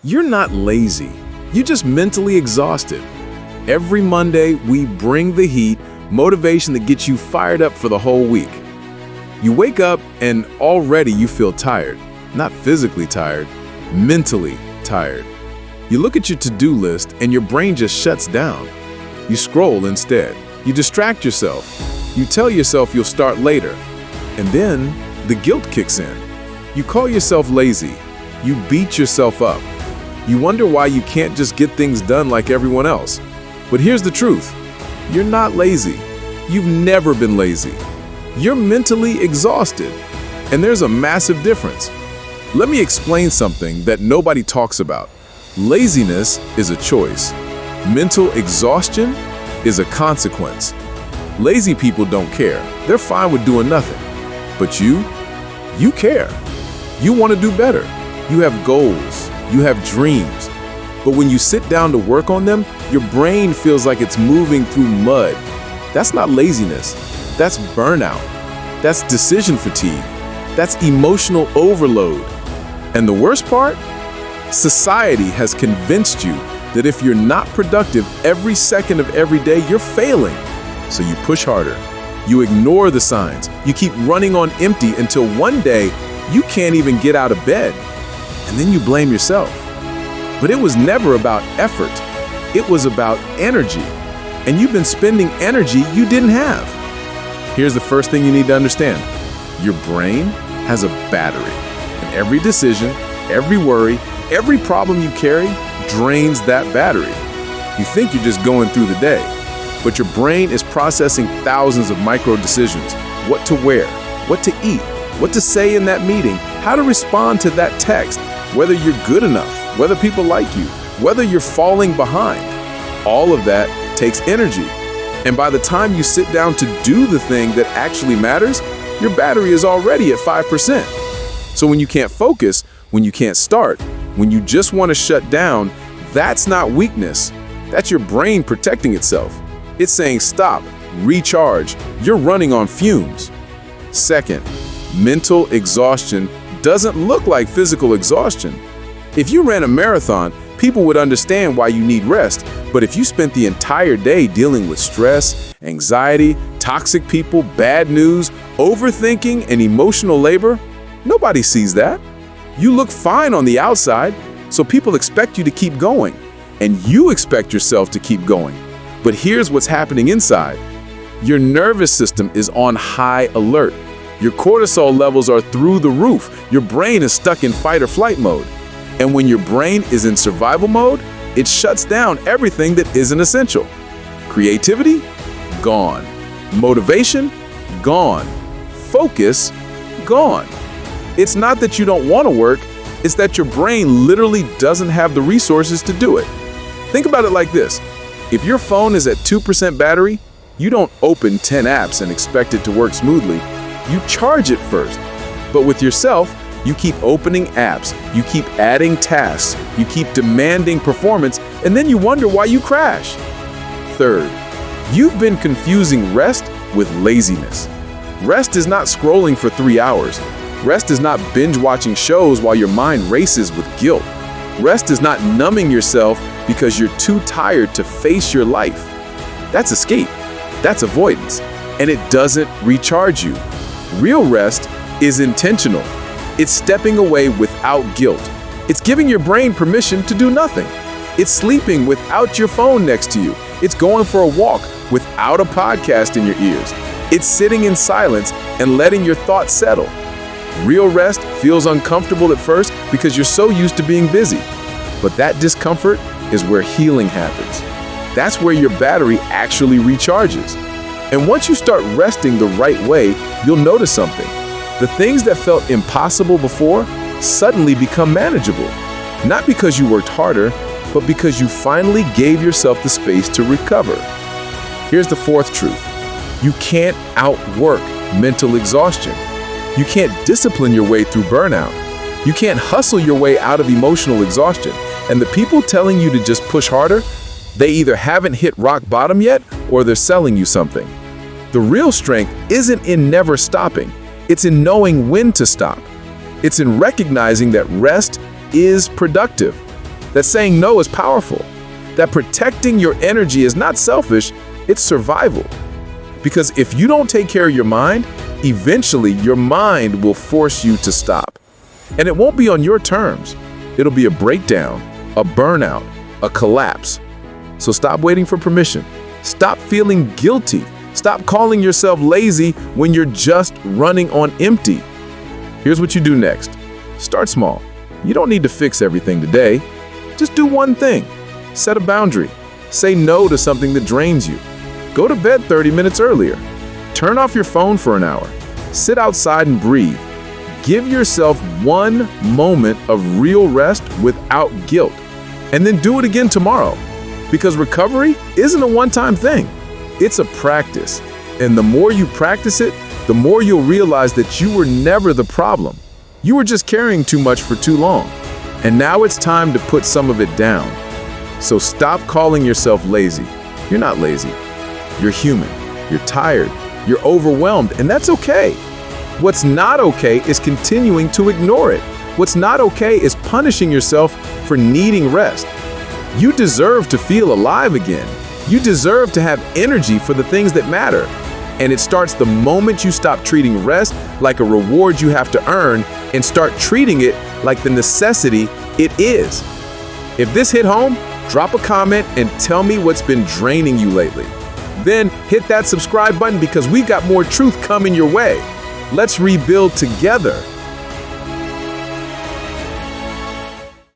You're not lazy. You're just mentally exhausted. Every Monday, we bring the heat, motivation that gets you fired up for the whole week. You wake up and already you feel tired. Not physically tired, mentally tired. You look at your to-do list and your brain just shuts down. You scroll instead. You distract yourself. You tell yourself you'll start later. And then the guilt kicks in. You call yourself lazy. You beat yourself up. You wonder why you can't just get things done like everyone else. But here's the truth. You're not lazy. You've never been lazy. You're mentally exhausted. And there's a massive difference. Let me explain something that nobody talks about. Laziness is a choice. Mental exhaustion is a consequence. Lazy people don't care. They're fine with doing nothing. But you care. You want to do better. You have goals. You have dreams. But when you sit down to work on them, your brain feels like it's moving through mud. That's not laziness. That's burnout. That's decision fatigue. That's emotional overload. And the worst part? Society has convinced you that if you're not productive every second of every day, you're failing. So you push harder. You ignore the signs. You keep running on empty until one day you can't even get out of bed. And then you blame yourself. But it was never about effort. It was about energy. And you've been spending energy you didn't have. Here's the first thing you need to understand. Your brain has a battery. And every decision, every worry, every problem you carry drains that battery. You think you're just going through the day, but your brain is processing thousands of micro decisions. What to wear, what to eat, what to say in that meeting, how to respond to that text, whether you're good enough, whether people like you, whether you're falling behind. All of that takes energy. And by the time you sit down to do the thing that actually matters, your battery is already at 5%. So when you can't focus, when you can't start, when you just want to shut down, that's not weakness. That's your brain protecting itself. It's saying stop, recharge. You're running on fumes. Second, mental exhaustion doesn't look like physical exhaustion. If you ran a marathon, people would understand why you need rest. But if you spent the entire day dealing with stress, anxiety, toxic people, bad news, overthinking, and emotional labor, nobody sees that. You look fine on the outside, so people expect you to keep going. And you expect yourself to keep going. But here's what's happening inside. Your nervous system is on high alert. Your cortisol levels are through the roof. Your brain is stuck in fight or flight mode. And when your brain is in survival mode, it shuts down everything that isn't essential. Creativity? Gone. Motivation? Gone. Focus? Gone. It's not that you don't want to work, it's that your brain literally doesn't have the resources to do it. Think about it like this. If your phone is at 2% battery, you don't open 10 apps and expect it to work smoothly. You charge it first. But with yourself, you keep opening apps, you keep adding tasks, you keep demanding performance, and then you wonder why you crash. Third, you've been confusing rest with laziness. Rest is not scrolling for 3 hours. Rest is not binge-watching shows while your mind races with guilt. Rest is not numbing yourself because you're too tired to face your life. That's escape. That's avoidance. And it doesn't recharge you. Real rest is intentional. It's stepping away without guilt. It's giving your brain permission to do nothing. It's sleeping without your phone next to you. It's going for a walk without a podcast in your ears. It's sitting in silence and letting your thoughts settle. Real rest feels uncomfortable at first because you're so used to being busy. But that discomfort is where healing happens. That's where your battery actually recharges. And once you start resting the right way, you'll notice something. The things that felt impossible before suddenly become manageable. Not because you worked harder, but because you finally gave yourself the space to recover. Here's the fourth truth. You can't outwork mental exhaustion. You can't discipline your way through burnout. You can't hustle your way out of emotional exhaustion. And the people telling you to just push harder, they either haven't hit rock bottom yet or they're selling you something. The real strength isn't in never stopping. It's in knowing when to stop. It's in recognizing that rest is productive. that saying no is powerful, that protecting your energy is not selfish, it's survival. Because if you don't take care of your mind, eventually your mind will force you to stop. And it won't be on your terms. It'll be a breakdown, a burnout, a collapse. So stop waiting for permission. Stop feeling guilty. Stop calling yourself lazy when you're just running on empty. Here's what you do next. Start small. You don't need to fix everything today. Just do one thing. Set a boundary. Say no to something that drains you. Go to bed 30 minutes earlier. Turn off your phone for an hour. Sit outside and breathe. Give yourself one moment of real rest without guilt. And then do it again tomorrow. Because recovery isn't a one-time thing. It's a practice. And the more you practice it, the more you'll realize that you were never the problem. You were just carrying too much for too long. And now it's time to put some of it down. So stop calling yourself lazy. You're not lazy. You're human. You're tired. You're overwhelmed, and that's okay. What's not okay is continuing to ignore it. What's not okay is punishing yourself for needing rest. You deserve to feel alive again. You deserve to have energy for the things that matter. And it starts the moment you stop treating rest like a reward you have to earn and start treating it like the necessity it is. If this hit home, drop a comment and tell me what's been draining you lately. Then hit that subscribe button because we've got more truth coming your way. Let's rebuild together.